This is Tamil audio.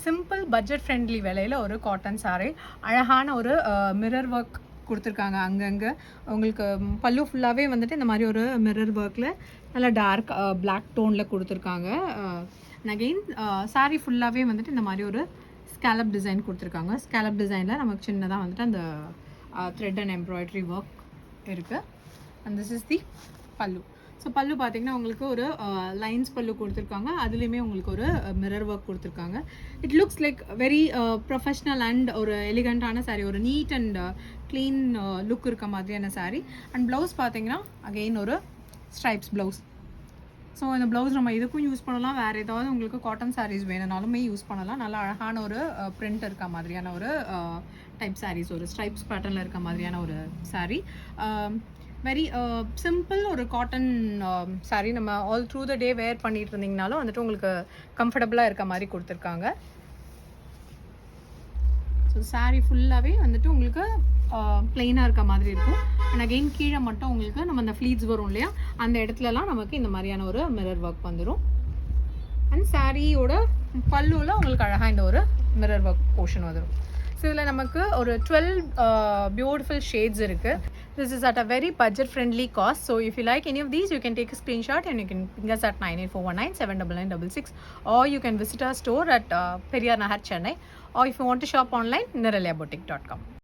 சிம்பிள் பட்ஜெட் ஃப்ரெண்ட்லி விலையில் ஒரு காட்டன் சாரீ. அழகான ஒரு மிரர் ஒர்க் கொடுத்துருக்காங்க. அங்கங்கே உங்களுக்கு பல்லு ஃபுல்லாகவே வந்துட்டு இந்த மாதிரி ஒரு மிரர் ஒர்க்கில் நல்லா டார்க் பிளாக் டோனில் கொடுத்துருக்காங்க. அகெயின் சாரீ ஃபுல்லாகவே வந்துட்டு இந்த மாதிரி ஒரு ஸ்கேலப் டிசைன் கொடுத்துருக்காங்க. ஸ்கேலப் டிசைனில் நமக்கு சின்னதாக வந்துட்டு அந்த த்ரெட் அண்ட் எம்ப்ராய்டரி ஒர்க் இருக்குது. அண்ட் திஸ் இஸ் தி பல்லு. ஸோ பல்லு பார்த்தீங்கன்னா உங்களுக்கு ஒரு லைன்ஸ் பல்லு கொடுத்துருக்காங்க. அதுலேயுமே உங்களுக்கு ஒரு மிரர் ஒர்க் கொடுத்துருக்காங்க. It looks like very professional and ஒரு எலிகண்ட்டான சாரீ, ஒரு நீட் அண்ட் க்ளீன் லுக் இருக்க மாதிரியான சாரீ. அண்ட் ப்ளவுஸ் பார்த்தீங்கன்னா அகெயின் ஒரு ஸ்ட்ரைப்ஸ் ப்ளவுஸ். ஸோ இந்த ப்ளவுஸ் நம்ம இதுக்கும் யூஸ் பண்ணலாம், வேறு ஏதாவது உங்களுக்கு காட்டன் சாரீஸ் வேணுனாலுமே யூஸ் பண்ணலாம். நல்லா அழகான ஒரு பிரிண்ட் இருக்க மாதிரியான ஒரு டைப் சாரீஸ், ஒரு ஸ்ட்ரைப்ஸ் பேட்டர்னில் இருக்க மாதிரியான ஒரு சாரீ. வெரி சிம்பிள் ஒரு காட்டன் சாரீ. நம்ம ஆல் த்ரூ த டே வேர் பண்ணிட்டு இருந்தீங்கனாலும் வந்துட்டு உங்களுக்கு கம்ஃபர்டபுளாக இருக்க மாதிரி கொடுத்துருக்காங்க. ஸோ சாரீ ஃபுல்லாகவே வந்துட்டு உங்களுக்கு பிளெயினாக இருக்க மாதிரி இருக்கும். அண்ட் அகெயின் கீழே மட்டும் உங்களுக்கு நம்ம அந்த ஃப்ளீட்ஸ் வரும் இல்லையா, அந்த இடத்துலலாம் நமக்கு இந்த மாதிரியான ஒரு மிரர் ஒர்க் வந்துடும். அண்ட் சாரியோட பல்லுவில் உங்களுக்கு அழகாக இந்த ஒரு மிரர் ஒர்க் போர்ஷன் வந்துடும். ஸோ இதில் நமக்கு ஒரு 12 பியூட்டிஃபுல் ஷேட்ஸ் இருக்குது. This is at a very budget friendly cost. So if you like any of these, you can take a screenshot and you can ping us at 98419 79966, or you can visit our store at Periyar Nahar, Chennai, or if you want to shop online, niralayabotique.com.